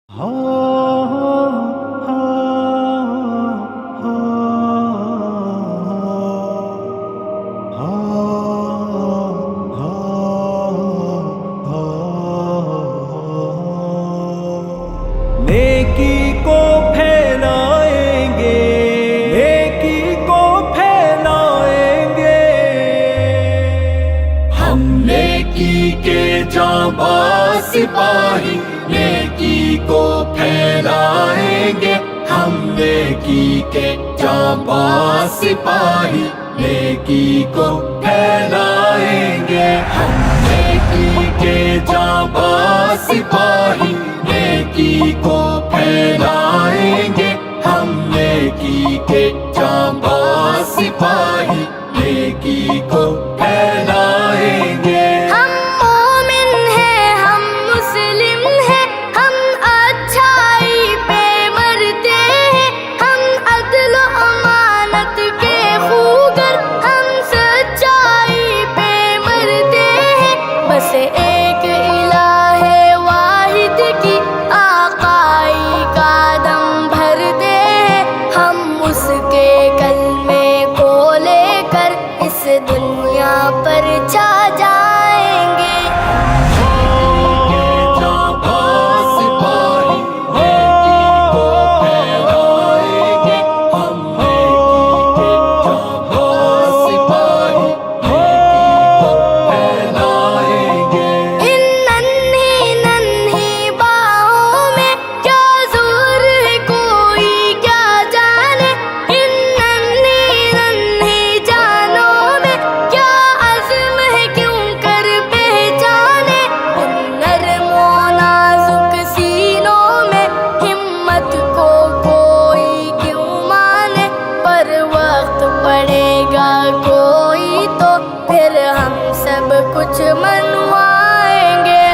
नेकी को फैलाएंगे, नेकी को फैलाएंगे। हम नेकी के जाबाज सिपाही नेकी को फैलाएंगे। हम नेकी के जाबाज सिपाही नेकी को फैलाएंगे। हम नेकी के जाबाज सिपाही नेकी को फैलाएंगे। हम नेकी के जाबाज सिपाही नेकी को फैलाएंगे। हम मोमिन हैं, हम मुस्लिम हैं, हम अच्छाई पे मरते हैं। हम अदल व अमानत के खूगर, हम सच्चाई पे मरते हैं। बस एक इलाहे वाहिद की आकाई का दम भरते हैं। हम उसके कलमे को लेकर इस दुनिया पर छा जाएंगे। जाबाज सिपाही नेकी को फैलाएंगे। हम नेकी के जाबाज सिपाही नेकी को फैलाएंगे। इन नन्ही नन्ही बाहों में क्या जोर है कोई क्या जाने। इन नन्ही नन्ही जानों में क्या अज़्म है क्यों कर पहचाने। उन नर्म व नाजुक सीनों में हिम्मत को कोई क्यों माने। पर वक्त पड़ेगा कोई तो फिर हम सब कुछ मनवाएंगे।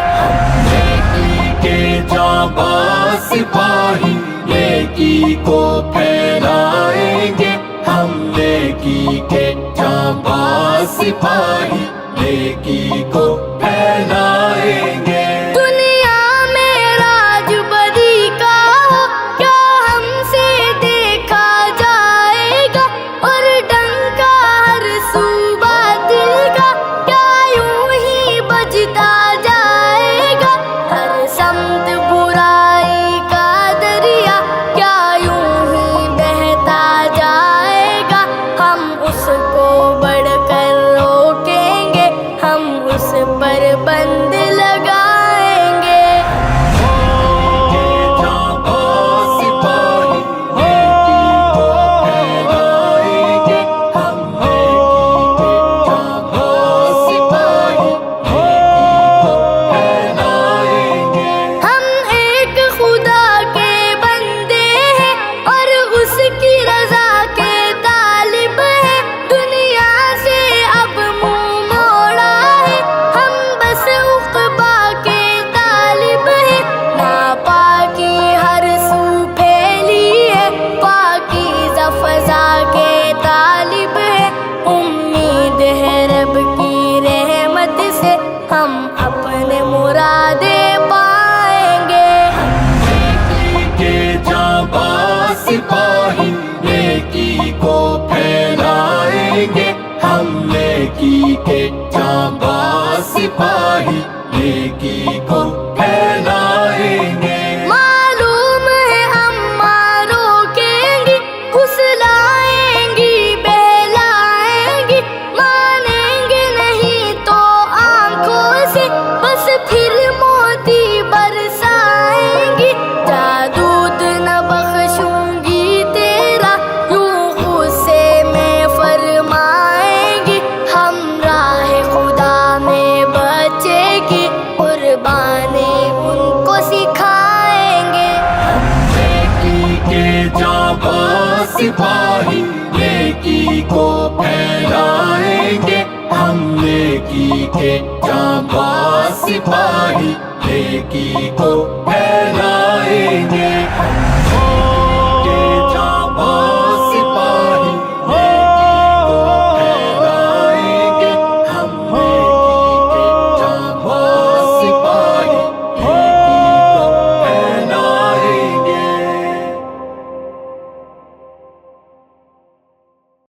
नेकी के जाबाज सिपाही नेकी को फैलाएंगे। हम नेकी के जाबाज सिपाही नेकी को फैलाएंगे। दुनिया में राज बदी का हो क्या हमसे देखा जाएगा। और डंका हर सूबा दिल का क्या यूं ही बजता जाएगा। हर समत बुराई का दरिया क्या यूं ही बहता जाएगा। हम उसको बढ़कर रोकेंगे, हम उस पर बंद लगाएंगे। के जाबाज सिपाही नेकी को फैलाएंगे। हम नेकी के जाबाज सिपाही नेकी को फैलाएंगे। हम एक खुदा के बंदे हैं और उसकी रजा के तालिब हैं। दुनिया से अब मुंह मोड़ा है, हम बस उक़बा के तालिब हैं। नापाकी हर सू फैली है, पाकीज़ा फ़ज़ा के तालिब हैं। उम्मीद है रब की रहमत से हम अपने मुरादे पाएंगे। नेकी के जाबाज सिपाही नेकी को फैलाएंगे। हम नेकी के जाबाज सिपाही नेकी को फैलाएंगे। मालूम है अम्मा रोकेंगी, फुसलाएंगी, बहलाएंगी। मानेंगे नहीं तो आंखों से बस फिर मोती बरसाएंगी। जादूद न बख्शूंगी तेरा यूं गुस्से में फरमाएंगी। हम राह खुदा में बचेगी, कुर्बानी उनको सिखाएंगे। नेकी के जाबाज सिपाही नेकी को फैलाएंगे। हम नेकी के जाबाज सिपाही नेकी को फैलाएंगे।